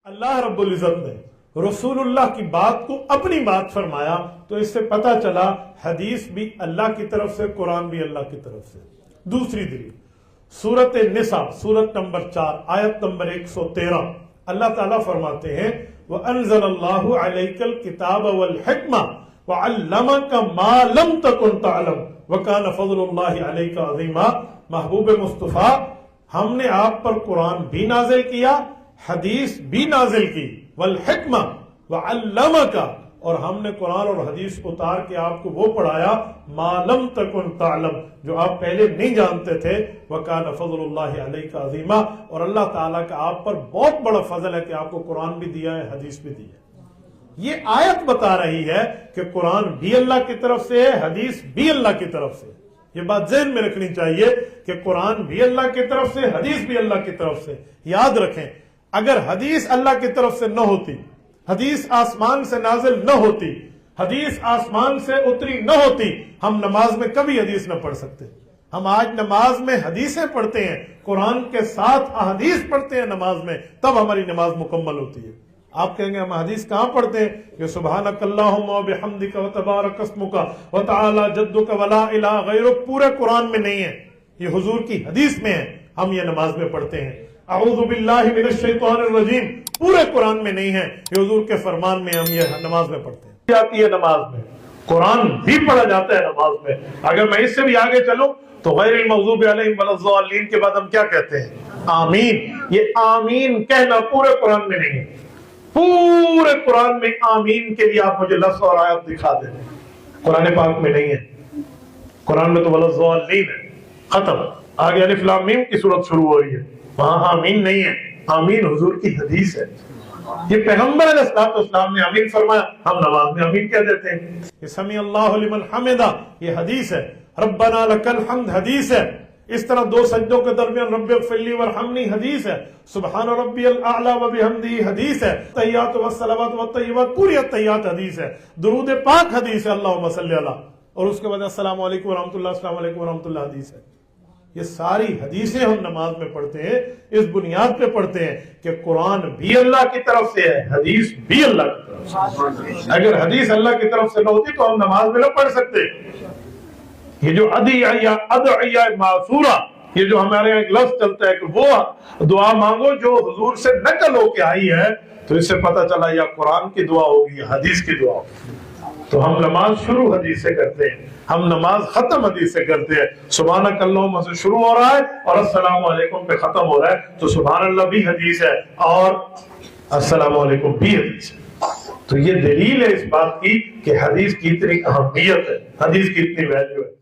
اللہ رب العزت نے رسول اللہ کی بات کو اپنی بات فرمایا تو اس سے پتہ چلا حدیث بھی اللہ کی طرف سے، قرآن بھی اللہ کی طرف سے۔ دوسری دلیل سورۃ النساء سورت نمبر 4 آیت نمبر 113 اللہ تعالیٰ فرماتے ہیں وَأَنزَلَ اللَّهُ عَلَيْكَ الْكِتَابَ وَالْحِكْمَةَ وَعَلَّمَكَ مَا لَمْ تَكُنْ تَعْلَمُ وَكَانَ فَضْلُ اللَّهِ عَلَيْكَ عَظِيمًا۔ محبوب مصطفیٰ، ہم نے آپ پر قرآن بھی نازل کیا، حدیث بھی نازل کی، والحکمہ وعلمک، اور ہم نے قرآن اور حدیث اتار کے آپ کو وہ پڑھایا ما لم تکن تعلم، جو آپ پہلے نہیں جانتے تھے، وکان فضل اللہ علیک عظیما، اور اللہ تعالیٰ کا آپ پر بہت بڑا فضل ہے کہ آپ کو قرآن بھی دیا ہے، حدیث بھی دی ہے۔ یہ آیت بتا رہی ہے کہ قرآن بھی اللہ کی طرف سے ہے، حدیث بھی اللہ کی طرف سے۔ یہ بات ذہن میں رکھنی چاہیے کہ قرآن بھی اللہ کی طرف سے، حدیث بھی اللہ کی طرف سے۔ یاد رکھیں، اگر حدیث اللہ کی طرف سے نہ ہوتی، حدیث آسمان سے نازل نہ ہوتی، حدیث آسمان سے اتری نہ ہوتی، ہم نماز میں کبھی حدیث نہ پڑھ سکتے۔ ہم آج نماز میں حدیثیں پڑھتے ہیں، قرآن کے ساتھ احادیث پڑھتے ہیں نماز میں، تب ہماری نماز مکمل ہوتی ہے۔ آپ کہیں گے ہم حدیث کہاں پڑھتے ہیں؟ کہ سبحانک اللہم و بحمدک و تبارک اسمک و تعالی جدک ولا الہ غیرک پورے قرآن میں نہیں ہے، یہ حضور کی حدیث میں ہے، ہم یہ نماز میں پڑھتے ہیں۔ اعوذ باللہ من الشیطان الرجیم پورے قرآن میں نہیں ہے، یہ حضور کے فرمان میں ہم یہ نماز میں پڑھتے ہیں۔ جاتی ہے نماز میں، قرآن بھی پڑھا جاتا ہے نماز میں۔ اگر میں اس سے بھی آگے چلوں تو غیر المغضوب علیہم ولا الضالین کے بعد ہم کیا کہتے ہیں؟ آمین۔ یہ آمین کہنا پورے قرآن میں نہیں ہے۔ پورے قرآن میں آمین کے لیے آپ مجھے لفظ اور آیت دکھا دیں، قرآن پاک میں نہیں ہے۔ قرآن میں تو ولا الضالین ہے، ختم، آگے الف لام میم کی صورت شروع ہو رہی ہے، وہاں آمین نہیں ہے۔ آمین حضور کی حدیث ہے، یہ پیغمبر علیہ السلام نے آمین فرمایا، ہم نماز میں آمین کہہ دیتے ہیں۔ یہ سمیع اللہ لمن حمدہ یہ حدیث ہے، ربنا لک الحمد حدیث ہے۔ اس طرح دو سجدوں کے درمیان رب اغفر لی وارحمنی حدیث ہے، سبحان ربی الاعلی وبحمدہ حدیث ہے، التحیات والصلوات والطیبات پوری التحیات حدیث ہے، درود پاک حدیث ہے، اللہم صلی علی، اور اس کے بعد السلام علیکم ورحمۃ اللہ، السلام علیکم ورحمۃ اللہ حدیث ہے۔ یہ ساری حدیثیں ہم نماز میں پڑھتے ہیں، اس بنیاد پہ پڑھتے ہیں کہ قرآن بھی اللہ کی طرف سے ہے، حدیث بھی اللہ کی طرف سے۔ اگر حدیث اللہ کی طرف سے نہ ہوتی تو ہم نماز میں نہ پڑھ سکتے۔ یہ جو ادعیہ معصورہ، یہ جو ہمارے یہاں ایک لفظ چلتا ہے کہ وہ دعا مانگو جو حضور سے نقل ہو کے آئی ہے، تو اس سے پتہ چلا یا قرآن کی دعا ہوگی یا حدیث کی دعا ہوگی۔ تو ہم نماز شروع حدیث سے کرتے ہیں، ہم نماز ختم حدیث سے کرتے ہیں۔ سبحانک اللہم سے شروع ہو رہا ہے اور السلام علیکم پہ ختم ہو رہا ہے، تو سبحان اللہ بھی حدیث ہے اور السلام علیکم بھی حدیث ہے۔ تو یہ دلیل ہے اس بات کی کہ حدیث کی اتنی اہمیت ہے، حدیث کی اتنی ویلیو ہے۔